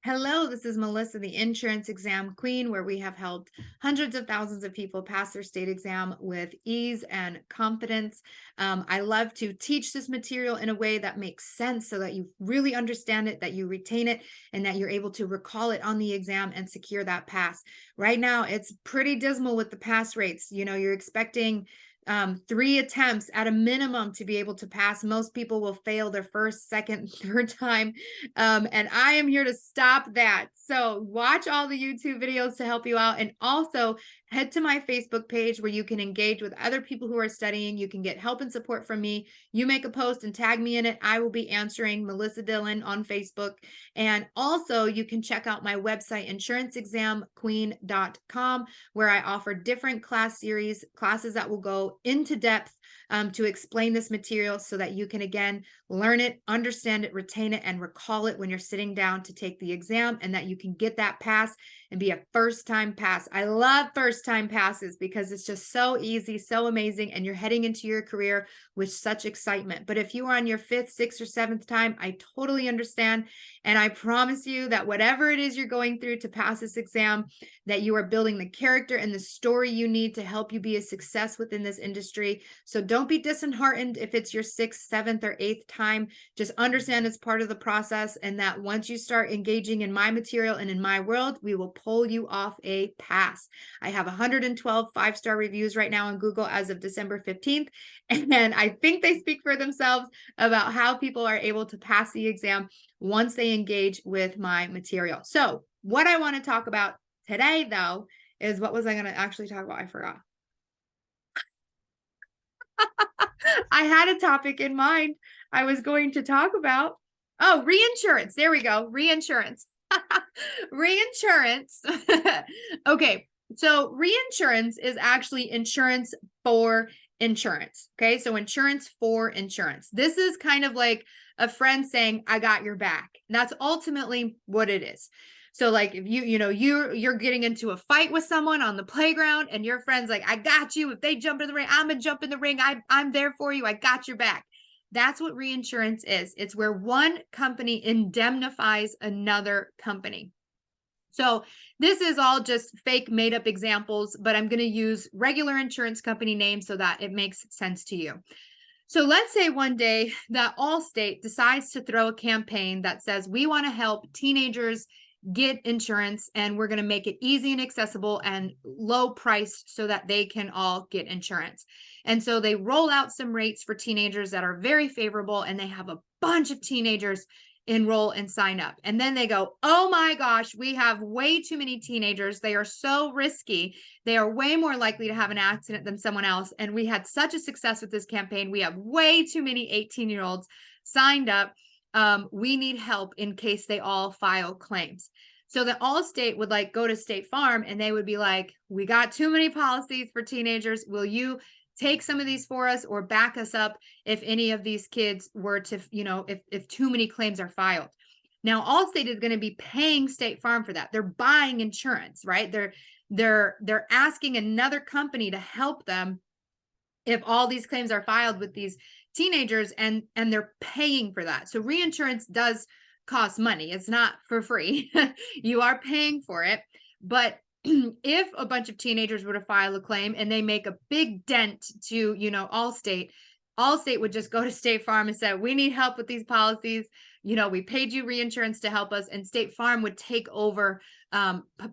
Hello, this is Melissa, the insurance exam queen, where we have helped hundreds of thousands of people pass their state exam with ease and confidence. I love to teach this material in a way that makes sense so that you really understand it, that you retain it, and that you're able to recall it on the exam and secure that pass. Right now, it's pretty dismal with the pass rates. You're expecting 3 attempts at a minimum to be able to pass. Most people will fail their first, second, third time. And I am here to stop that. So watch all the YouTube videos to help you out. And also head to my Facebook page where you can engage with other people who are studying. You can get help and support from me. You make a post and tag me in it. I will be answering Melissa Dillon on Facebook. And also you can check out my website, insuranceexamqueen.com, where I offer different class series, classes that will go into depth to explain this material so that you can, again, learn it, understand it, retain it, and recall it when you're sitting down to take the exam, and that you can get that pass and be a first-time pass. I love first-time passes because it's just so easy, so amazing, and you're heading into your career with such excitement. But if you are on your 5th, 6th, or 7th time, I totally understand. And I promise you that whatever it is you're going through to pass this exam, that you are building the character and the story you need to help you be a success within this industry. So don't be disheartened if it's your 6th, 7th, or 8th time. Just understand it's part of the process, and that once you start engaging in my material and in my world, we will pull you off a pass. I have 112 5-star reviews right now on Google as of December 15th, and I think they speak for themselves about how people are able to pass the exam once they engage with my material. So what I want to talk about today, though, is what was I going to actually talk about? I forgot. I had a topic in mind I was going to talk about. Oh, reinsurance. There we go. Reinsurance. Reinsurance. Okay. So reinsurance is actually insurance for insurance. Okay. So insurance for insurance. This is kind of like a friend saying, I got your back. That's ultimately what it is. So like if you're getting into a fight with someone on the playground and your friend's like, I got you. If they jump in the ring, I'm gonna jump in the ring. I'm there for you. I got your back. That's what reinsurance is. It's where one company indemnifies another company. So this is all just fake made up examples, but I'm going to use regular insurance company names so that it makes sense to you. So let's say one day that Allstate decides to throw a campaign that says we want to help teenagers get insurance, and we're going to make it easy and accessible and low priced so that they can all get insurance. And so they roll out some rates for teenagers that are very favorable, and they have a bunch of teenagers enroll and sign up. And then they go, oh my gosh, we have way too many teenagers. They are so risky. They are way more likely to have an accident than someone else. And we had such a success with this campaign. We have way too many 18-year-olds signed up. We need help in case they all file claims. So the Allstate would like go to State Farm and they would be like, we got too many policies for teenagers. Will you take some of these for us or back us up if any of these kids were to, if too many claims are filed? Now, Allstate is going to be paying State Farm for that. They're buying insurance, right? They're asking another company to help them if all these claims are filed with these teenagers, and they're paying for that. So reinsurance does cost money. It's not for free. You are paying for it. But if a bunch of teenagers were to file a claim and they make a big dent to, Allstate would just go to State Farm and say, we need help with these policies. We paid you reinsurance to help us, and State Farm would take over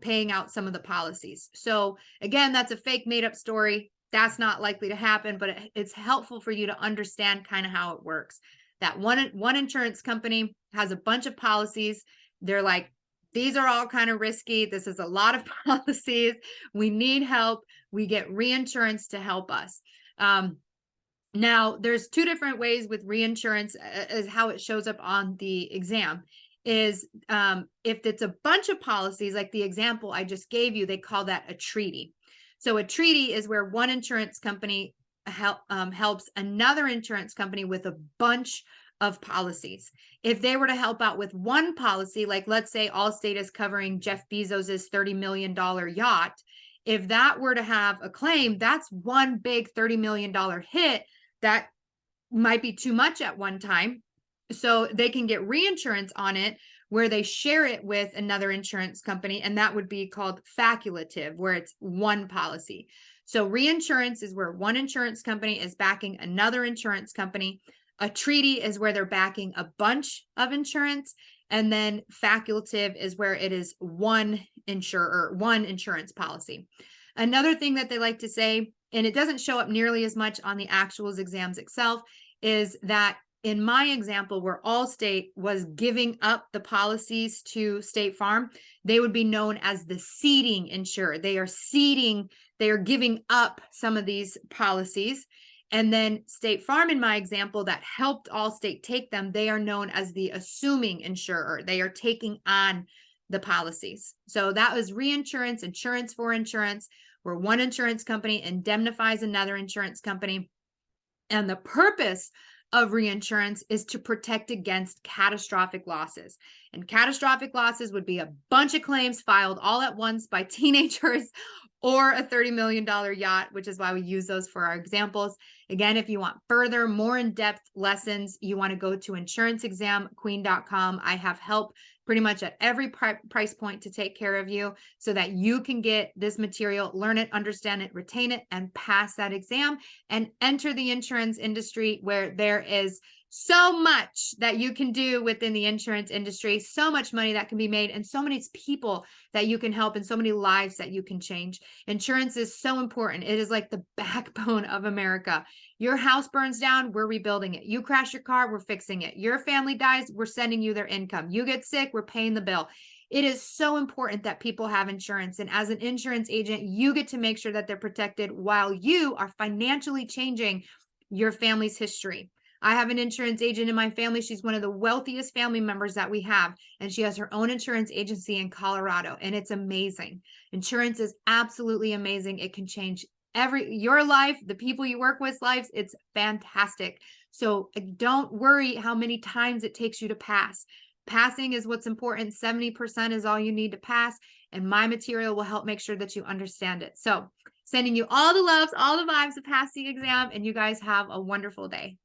paying out some of the policies. So again, that's a fake made up story. That's not likely to happen, but it's helpful for you to understand kind of how it works. That one insurance company has a bunch of policies. They're like, these are all kind of risky. This is a lot of policies. We need help. We get reinsurance to help us. Now, there's 2 different ways with reinsurance as how it shows up on the exam. Is if it's a bunch of policies, like the example I just gave you, they call that a treaty. So a treaty is where one insurance company helps another insurance company with a bunch of policies. If they were to help out with one policy, like let's say Allstate is covering Jeff Bezos's $30 million yacht, if that were to have a claim, that's one big $30 million hit that might be too much at one time. So they can get reinsurance on it where they share it with another insurance company, and that would be called facultative, where it's one policy. So reinsurance is where one insurance company is backing another insurance company. A treaty is where they're backing a bunch of insurance. And then facultative is where it is one insurer, one insurance policy. Another thing that they like to say, and it doesn't show up nearly as much on the actuals exams itself, is that in my example, where Allstate was giving up the policies to State Farm, they would be known as the ceding insurer. They are giving up some of these policies. And then State Farm, in my example, that helped Allstate take them, they are known as the assuming insurer. They are taking on the policies. So that was reinsurance, insurance for insurance, where one insurance company indemnifies another insurance company. And the purpose of reinsurance is to protect against catastrophic losses. And catastrophic losses would be a bunch of claims filed all at once by teenagers or a $30 million yacht, which is why we use those for our examples. Again, if you want further, more in-depth lessons, you want to go to insuranceexamqueen.com. I have help pretty much at every price point to take care of you so that you can get this material, learn it, understand it, retain it, and pass that exam and enter the insurance industry, where there is so much that you can do within the insurance industry, so much money that can be made, and so many people that you can help, and so many lives that you can change. Insurance is so important. It is like the backbone of America. Your house burns down, we're rebuilding it. You crash your car, we're fixing it. Your family dies, we're sending you their income. You get sick, we're paying the bill. It is so important that people have insurance. And as an insurance agent, you get to make sure that they're protected while you are financially changing your family's history. I have an insurance agent in my family. She's one of the wealthiest family members that we have, and she has her own insurance agency in Colorado, and it's amazing. Insurance is absolutely amazing. It can change your life, the people you work with lives. It's fantastic. So don't worry how many times it takes you to pass. Passing is what's important. 70% is all you need to pass, and my material will help make sure that you understand it. So sending you all the loves, all the vibes to pass the exam, and you guys have a wonderful day.